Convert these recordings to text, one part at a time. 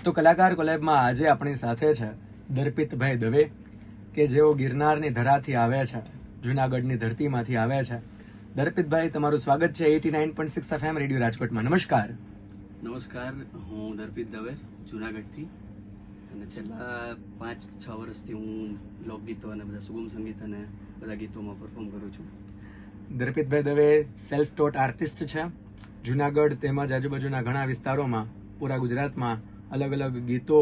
તો કલાકાર કોલેબમાં આજે આપણી સાથે છે દર્પિતભાઈ દવે કે જેઓ ગિરનારની ધરાથી આવે છે, જુનાગઢની ધરતીમાંથી આવે છે. દર્પિતભાઈ, તમારું સ્વાગત છે 89.6 FM રેડિયો રાજકોટમાં. નમસ્કાર. નમસ્કાર, હું દર્પિત દવે જુનાગઢથી, અને છેલ્લા 5-6 વર્ષથી હું લોકગીતો અને બધા સુગમ સંગીત અને બધા ગીતોમાં પરફોર્મ કરું છું. દર્પિતભાઈ દવે સેલ્ફ ટોટ આર્ટિસ્ટ છે. જુનાગઢ તેમજ આજુબાજુના ઘણા વિસ્તારોમાં, પૂરા ગુજરાતમાં અલગ અલગ ગીતો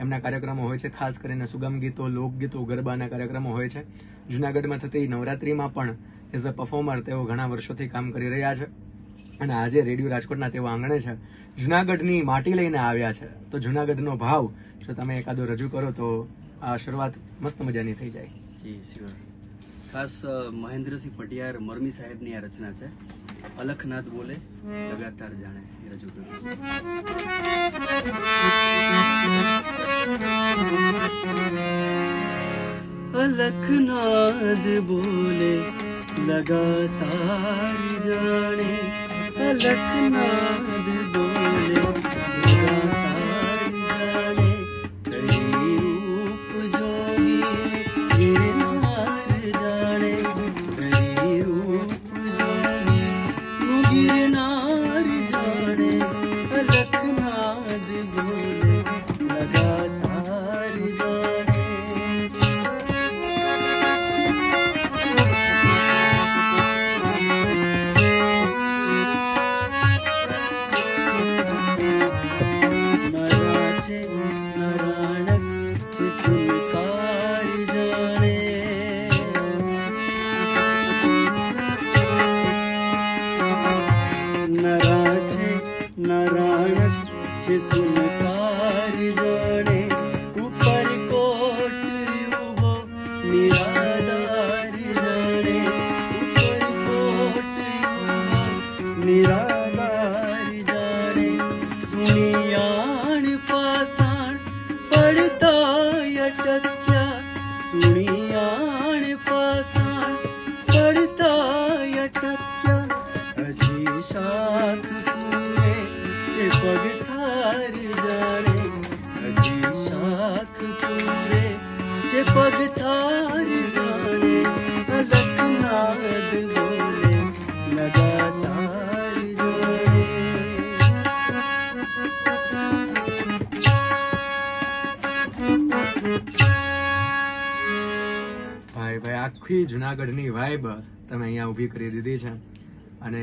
એમના કાર્યક્રમો હોય છે. ખાસ કરીને સુગમ ગીતો, લોકગીતો, ગરબાના કાર્યક્રમો હોય છે. જુનાગઢમાં થતી નવરાત્રિમાં પણ એઝ અ પરફોર્મર તેઓ ઘણા વર્ષોથી કામ કરી રહ્યા છે અને આજે રેડિયો રાજકોટના તેઓ આંગણે છે. જુનાગઢની માટી લઈને આવ્યા છે, તો જુનાગઢનો ભાવ જો તમે એકાદો રજૂ કરો તો આ શરૂઆત મસ્ત મજાની થઈ જાય. જી શ્યોર. ખાસ મહેન્દ્રસિંહ પટિયાર મરમી સાહેબની આ રચના છે. અલખનાદ બોલે લગાતાર જાણે, એ રજૂ કરું. અલખનાદ બોલે લગાતાર જાણે, અલખનાદ બોલે લગાતાર જાણે, કઈ રૂપ જોગી ગિરનાર જાણે, કઈ રૂપ જોગી ગિરનાર જાણે, અલખનાદ બોલે લગાતાર જાણે. સુનકાર જાણે, ઉપર કોટ યુવો નિરાદાર જાણે, ઉપર કોટ યુવો નિરાદાર જાણે, સુનિયાણ પાસાણ પડતા અટક્યા, સુનિયાણ પાસાણ પડતા અટક્યા, હજી શાખ પૂરે છે પગથાર જાણે, હજી શાખ પૂરે છે પગથાર જાણે, અલખનાદ બોલે લગાતાર જાણે. ભાઈ આખી જુનાગઢની વાઇબ તમે અહીંયા ઊભી કરી દીધી છે અને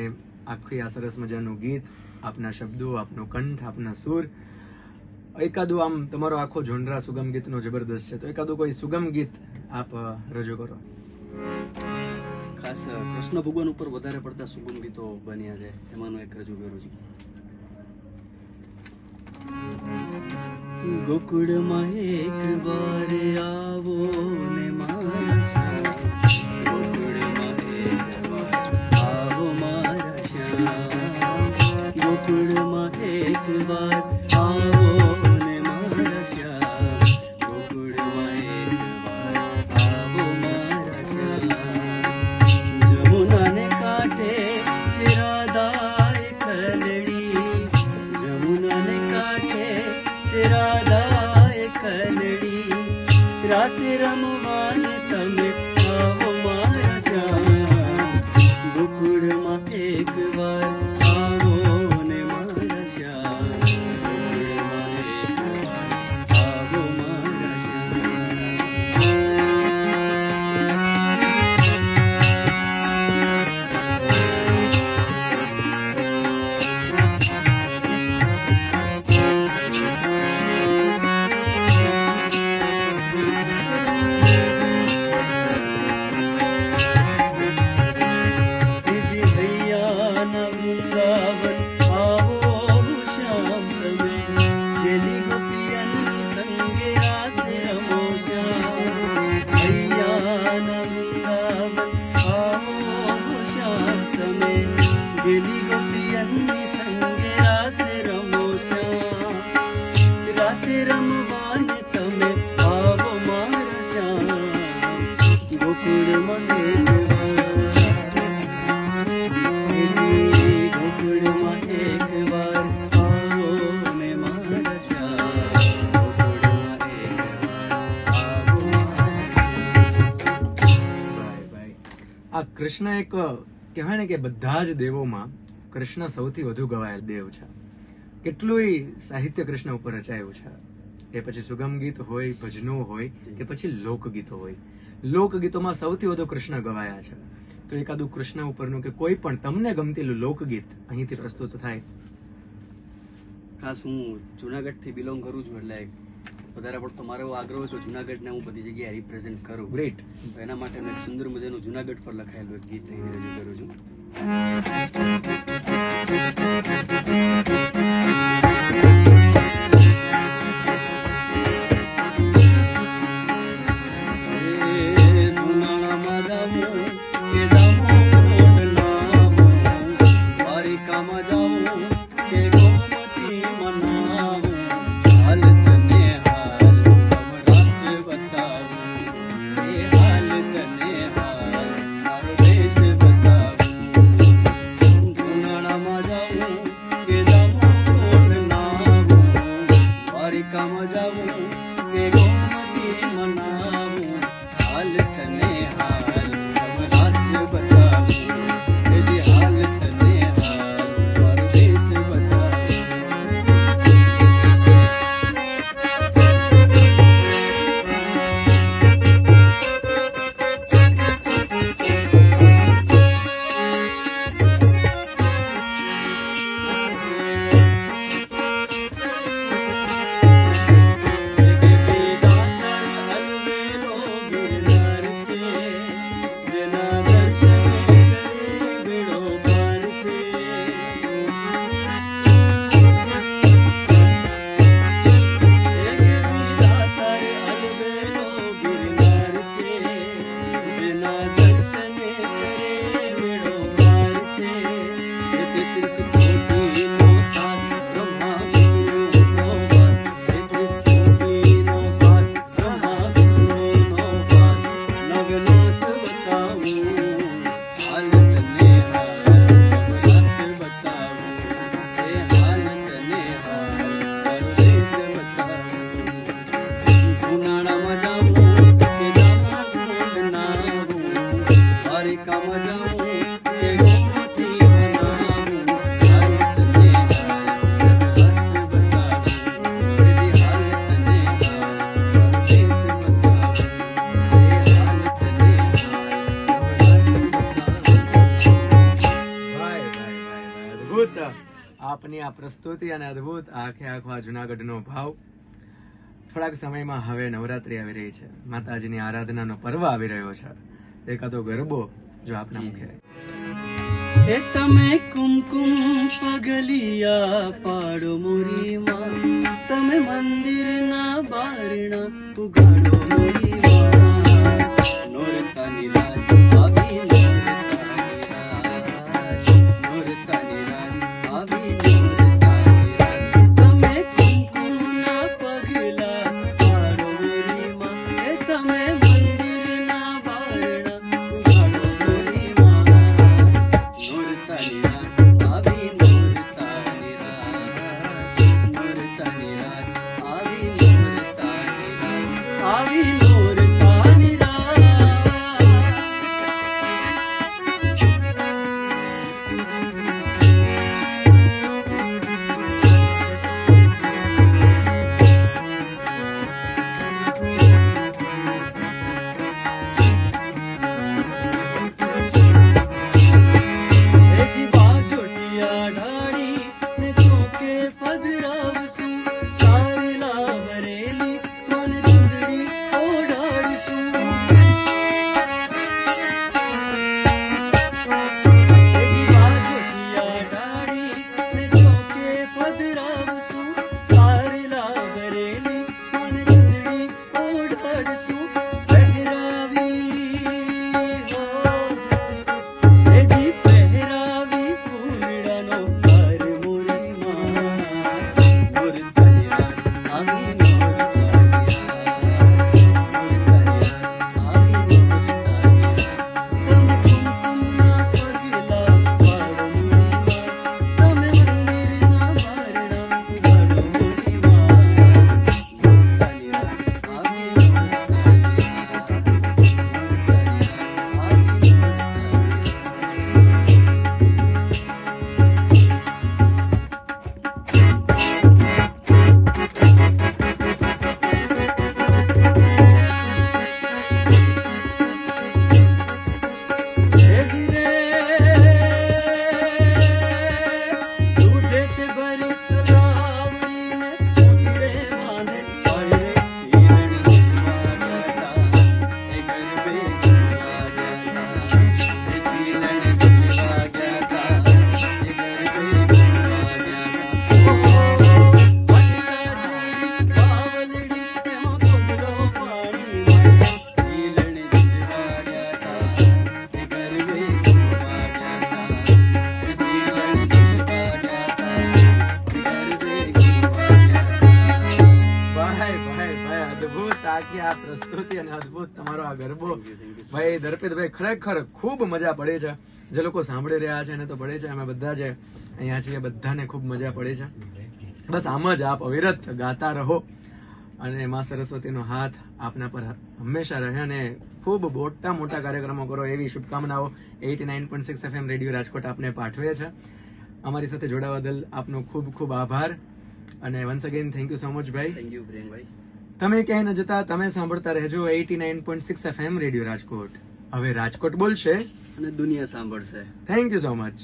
આખી આ સરસ મજાનું ગીત, આપના શબ્દો, આપનો કંઠ, આપના સુર. એકાદું આમ તમારો આખો જોનરા સુગમ ગીતનો જબરદસ્ત છે, તો એકાદું કોઈ સુગમ ગીત આપ રજૂ કરો. ખાસ કૃષ્ણ ભગવાન ઉપર વધારે પડતા સુગમ ગીતો બન્યા છે, એમાંનું એક રજૂ કરું છું. ગોકુળમાં એક વાર આવો ને મારા શ્યામ, ગોકુળમાં એક વાર આવો મારા શ્યામ, ગોકુળમાં એક વાર આવો ને મારા શ્યામ, ગોકુળમાં એક વાર આવો મારા શ્યામ. જમુનાને કાંઠે છે રાધાએ ખલડી, જમુનાને કાંઠે છે રાધાએ ખલડી, રાસે રમવાને તમે આવો મારા શ્યામ, ગોકુળમાં એક વાર આવો ને મારા શ્યામ, ગોકુળમાં એક વાર આવો મારા ગેલી ગોપિયનની સંગે રાસે રમો શ્યામ, રાસે રમવાને તમે આવો મારા શ્યામ, ગોકુળમાં એક વાર, ગોકુળમાં એક વાર આવો ને મારા શ્યામ. આ કૃષ્ણ એક કહેવાય ને કે બધા જ દેવોમાં કૃષ્ણ સૌથી વધુ ગવાયેલ દેવ છે. કેટલુંય સાહિત્ય કૃષ્ણ ઉપર રચાયું છે, એ પછી સુગમ ગીત હોય, ભજનો હોય કે પછી લોકગીતો હોય. લોકગીતોમાં સૌથી વધુ કૃષ્ણ ગવાયા છે. તો એકાદું કૃષ્ણ ઉપરનું કે કોઈ પણ તમને ગમતીલું લોકગીત અહીંથી પ્રસ્તુત થાય. ખાસ હું જુનાગઢ થી બિલોંગ કરું છું, એટલે વધારે પડતો મારો એવો આગ્રહ હોય તો જુનાગઢને હું બધી જગ્યાએ રિપ્રેઝેન્ટ કરું. ગ્રેટ. તો એના માટે મેં એક સુંદર મજાનું જુનાગઢ પર લખાયેલું એક ગીત અહીં રજૂ કરું છું. આપની આ પ્રસ્તુતિ અને અદભુત આખે આખો આ જુનાગઢનો ભાવ. થોડાક સમયમાં હવે નવરાત્રી આવી રહી છે, માતાજીની આરાધનાનો પર્વ આવી રહ્યો છે. એકાદો ગરબો જો આપના મુખે. એ તમે કુમકુમ પગલિયા પાડો મોરીમાં, તમે મંદિરના બારણા ઉગાડો મોરીમાં. નોરતાની રાત આવી, નોરતાની રાત, નોરતાની રાત આવી, નોરતાની રાત. તમે કુમકુમના પગલા પાડો મોરીમાં, એ તમે મંદિરના બારણા ઉગાડો મોરીમાં. નોરતાની રાત આવી, નોરતાની રાત, નોરતાની રાત આવી, નોરતાની રાત આવી. આખી આ પ્રસ્તુતિ અને અદ્ભુત તમારો આ ગરબો Thank you so ભાઈ દર્પિતભાઈ ખરેખર ખૂબ મજા પડે છે. જે લોકો સાંભળી રહ્યા છે એને તો પડે છે, અમે બધા જે અહીંયા છીએ બધાને ખૂબ મજા પડે છે. બસ આમ જ આપ અવિરત ગાતા રહો અને માં સરસ્વતીનો હાથ આપના પર હંમેશા રહે અને ખૂબ મોટા મોટા કાર્યક્રમો કરો એવી શુભકામનાઓ 89.6 FM રેડિયો રાજકોટ આપને પાઠવે છે. અમારી સાથે જોડાવા બદલ આપનો ખૂબ ખૂબ આભાર અને once again thank you so much ભાઈ. થેન્ક યુ પ્રિયંકભાઈ. તમે ક્યાંય ન જતા, તમે સાંભળતા રહેજો 89.6 FM રેડિયો રાજકોટ. હવે રાજકોટ બોલશે અને દુનિયા સાંભળશે. Thank you so much.